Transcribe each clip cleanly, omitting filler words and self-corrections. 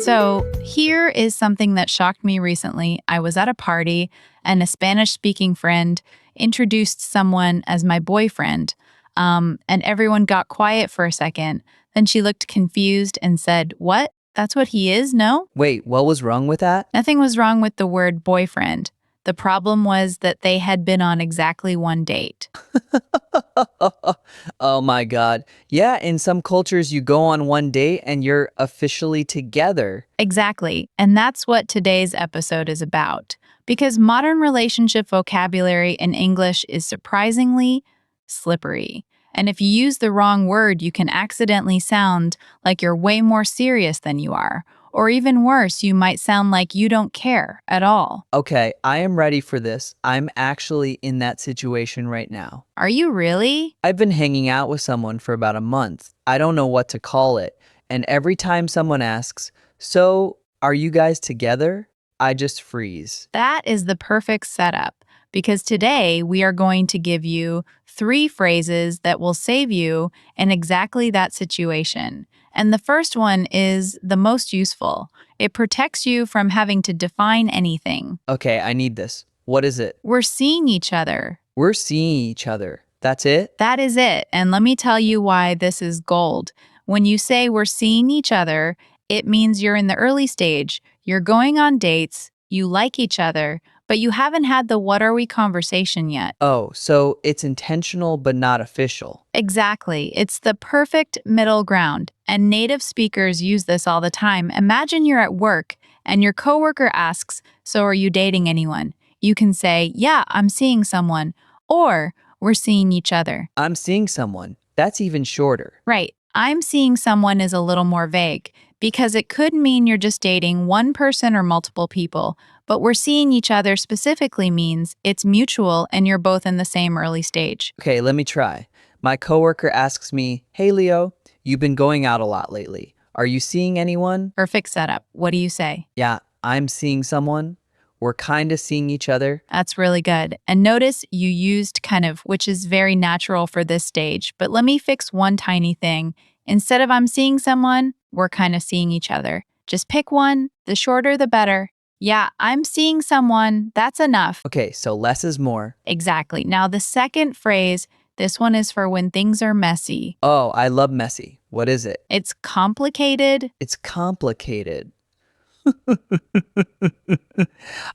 So, here is something that shocked me recently. I was at a party, and a Spanish speaking friend introduced someone as my boyfriend, and everyone got quiet for a second. Then she looked confused and said, "What? That's what he is? No?" Wait, what was wrong with that? Nothing was wrong with the word boyfriend. The problem was that they had been on exactly one date. Oh my God. Yeah, in some cultures, you go on one date and you're officially together. Exactly. And that's what today's episode is about. Because modern relationship vocabulary in English is surprisingly slippery. And if you use the wrong word, you can accidentally sound like you're way more serious than you are. Or even worse, you might sound like you don't care at all. Okay, I am ready for this. I'm actually in that situation right now. Are you really? I've been hanging out with someone for about a month. I don't know what to call it. And every time someone asks, "So, are you guys together?" I just freeze. That is the perfect setup because today we are going to give you 3 phrases that will save you in exactly that situation. And the first one is the most useful. It protects you from having to define anything. Okay, I need this. What is it? We're seeing each other. We're seeing each other. That's it? That is it. And let me tell you why this is gold. When you say we're seeing each other, it means you're in the early stage. You're going on dates, you like each other, but you haven't had the what are we conversation yet. Oh, so it's intentional but not official. Exactly. It's the perfect middle ground. And native speakers use this all the time. Imagine you're at work and your coworker asks, "So are you dating anyone?" You can say, "Yeah, I'm seeing someone," or "We're seeing each other." I'm seeing someone. That's even shorter. Right. "I'm seeing someone" is a little more vague because it could mean you're just dating one person or multiple people, but "we're seeing each other" specifically means it's mutual and you're both in the same early stage. Okay, let me try. My coworker asks me, "Hey Leo, you've been going out a lot lately. Are you seeing anyone?" Perfect setup. What do you say? Yeah, I'm seeing someone. We're kind of seeing each other. That's really good. And notice you used kind of, which is very natural for this stage. But let me fix one tiny thing. Instead of "I'm seeing someone," "we're kind of seeing each other." Just pick one. The shorter, the better. "Yeah, I'm seeing someone." That's enough. Okay, so less is more. Exactly. Now, the second phrase, this one is for when things are messy. Oh, I love messy. What is it? It's complicated. It's complicated.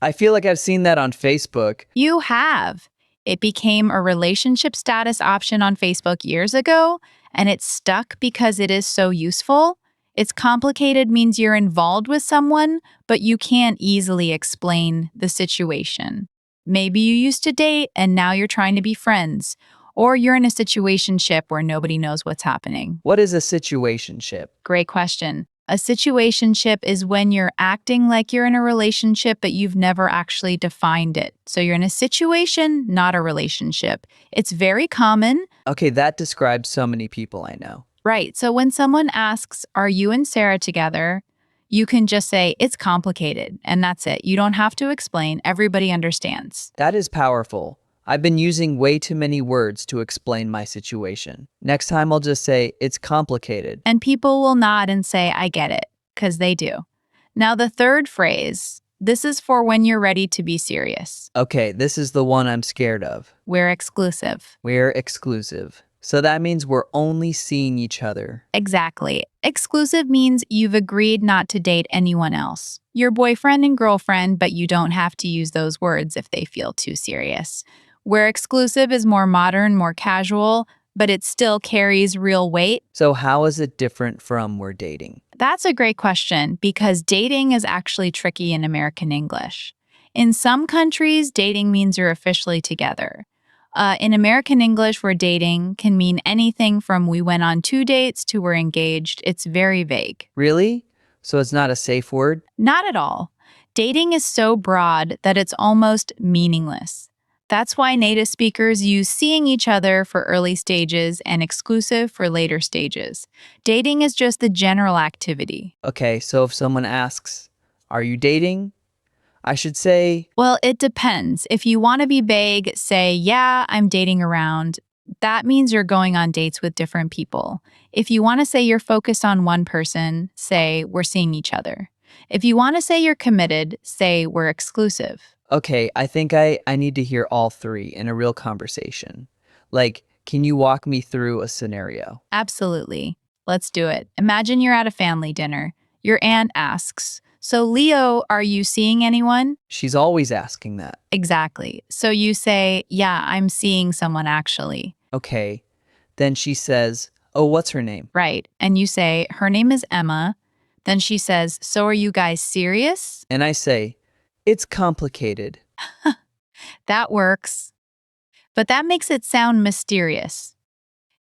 I feel like I've seen that on Facebook. You have. It became a relationship status option on Facebook years ago, and it's stuck because it is so useful. It's complicated means you're involved with someone, but you can't easily explain the situation. Maybe you used to date and now you're trying to be friends, or you're in a situationship where nobody knows what's happening. What is a situationship? Great question. A situationship is when you're acting like you're in a relationship, but you've never actually defined it. So you're in a situation, not a relationship. It's very common. Okay, that describes so many people I know. Right. So when someone asks, "Are you and Sarah together?" you can just say, "It's complicated." And that's it. You don't have to explain. Everybody understands. That is powerful. I've been using way too many words to explain my situation. Next time I'll just say, "It's complicated." And people will nod and say, "I get it," because they do. Now, the third phrase, this is for when you're ready to be serious. Okay, this is the one I'm scared of. We're exclusive. We're exclusive. So that means we're only seeing each other. Exactly. Exclusive means you've agreed not to date anyone else. Your boyfriend and girlfriend, but you don't have to use those words if they feel too serious. Where exclusive is more modern, more casual, but it still carries real weight. So how is it different from we're dating? That's a great question because dating is actually tricky in American English. In some countries, dating means you're officially together. In American English, where dating can mean anything from "we went on 2 dates" to "we're engaged." It's very vague. Really? So it's not a safe word? Not at all. Dating is so broad that it's almost meaningless. That's why native speakers use "seeing each other" for early stages and "exclusive" for later stages. Dating is just the general activity. Okay, so if someone asks, "Are you dating?" I should say, Well, it depends. If you want to be vague, say, "Yeah, I'm dating around." That means you're going on dates with different people. If you want to say you're focused on one person, say, "We're seeing each other." If you want to say you're committed, say we're exclusive. Okay, I think I need to hear all three in a real conversation. Like, can you walk me through a scenario? Absolutely. Let's do it. Imagine you're at a family dinner. Your aunt asks, "So, Leo, are you seeing anyone?" She's always asking that. Exactly. So you say, "Yeah, I'm seeing someone actually." Okay, then she says, oh, what's her name? Right. And you say, "Her name is Emma." Then she says, "So are you guys serious?" And I say, it's complicated. That works. But that makes it sound mysterious.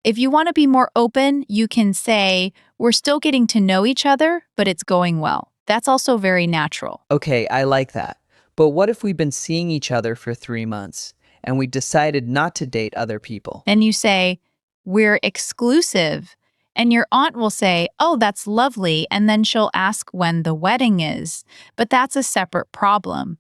If you want to be more open, you can say, "We're still getting to know each other, but it's going well." That's also very natural. Okay, I like that. But what if we've been seeing each other for 3 months and we decided not to date other people? Then you say, "We're exclusive." And your aunt will say, "Oh, that's lovely." And then she'll ask when the wedding is. But that's a separate problem.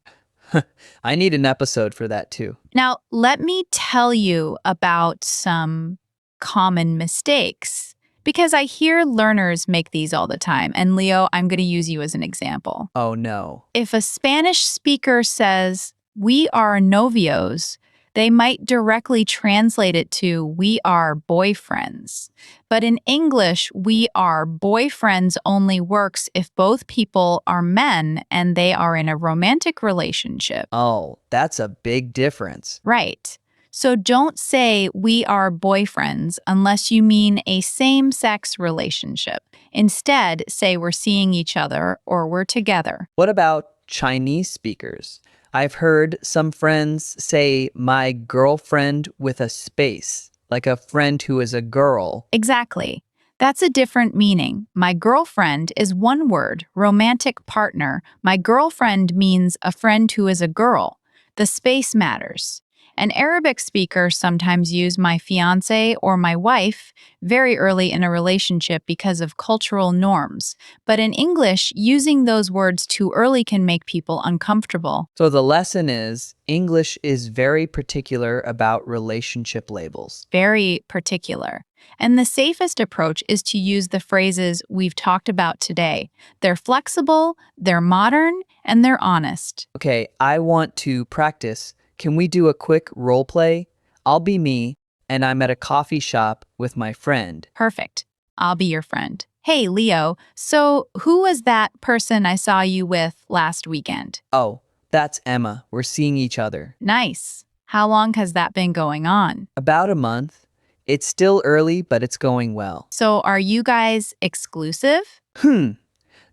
I need an episode for that too. Now, let me tell you about some common mistakes because I hear learners make these all the time. And Leo, I'm going to use you as an example. Oh no. If a Spanish speaker says, "We are novios," they might directly translate it to, "We are boyfriends." But in English, "We are boyfriends" only works if both people are men and they are in a romantic relationship. Oh, that's a big difference. Right. So don't say "we are boyfriends" unless you mean a same sex relationship. Instead, say "we're seeing each other" or "we're together." What about Chinese speakers? I've heard some friends say my girlfriend with a space, like a friend who is a girl. Exactly. That's a different meaning. My girlfriend is one word, romantic partner. My girlfriend means a friend who is a girl. The space matters. An Arabic speaker sometimes use "my fiance" or "my wife" very early in a relationship because of cultural norms. But in English, using those words too early can make people uncomfortable. So the lesson is English is very particular about relationship labels. Very particular. And the safest approach is to use the phrases we've talked about today. They're flexible, they're modern, and they're honest. Okay, I want to practice. Can we do a quick role play? I'll be me, and I'm at a coffee shop with my friend. Perfect. I'll be your friend. "Hey, Leo, so who was that person I saw you with last weekend?" Oh, that's Emma. We're seeing each other. Nice. How long has that been going on? About a month. It's still early, but it's going well. So are you guys exclusive?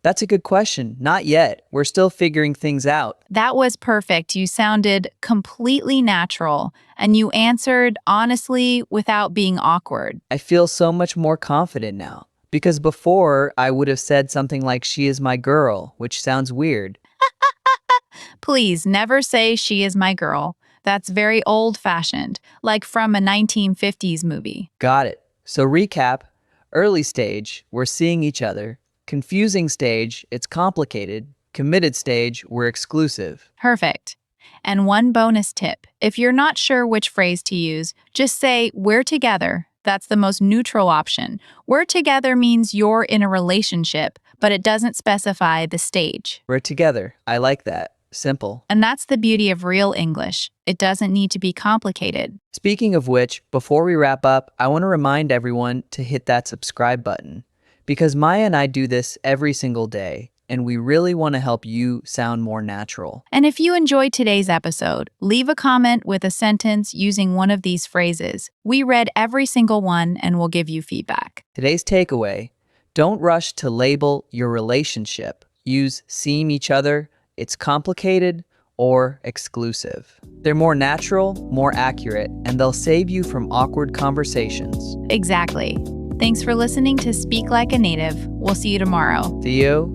That's a good question. Not yet. We're still figuring things out. That was perfect. You sounded completely natural, and you answered honestly without being awkward. I feel so much more confident now. Because before, I would have said something like, she is my girl, which sounds weird. Please never say "she is my girl." That's very old-fashioned, like from a 1950s movie. Got it. So, recap early stage, we're seeing each other. Confusing stage, it's complicated. Committed stage, we're exclusive. Perfect. And one bonus tip. If you're not sure which phrase to use, just say "we're together." That's the most neutral option. "We're together" means you're in a relationship, but it doesn't specify the stage. We're together. I like that. Simple. And that's the beauty of real English. It doesn't need to be complicated. Speaking of which, before we wrap up, I want to remind everyone to hit that subscribe button because Maya and I do this every single day, and we really want to help you sound more natural. And if you enjoyed today's episode, leave a comment with a sentence using one of these phrases. We read every single one and we'll give you feedback. Today's takeaway: don't rush to label your relationship. Use "seeing each other," "it's complicated," or "exclusive." They're more natural, more accurate, and they'll save you from awkward conversations. Exactly. Thanks for listening to Speak Like a Native. We'll see you tomorrow. Theo,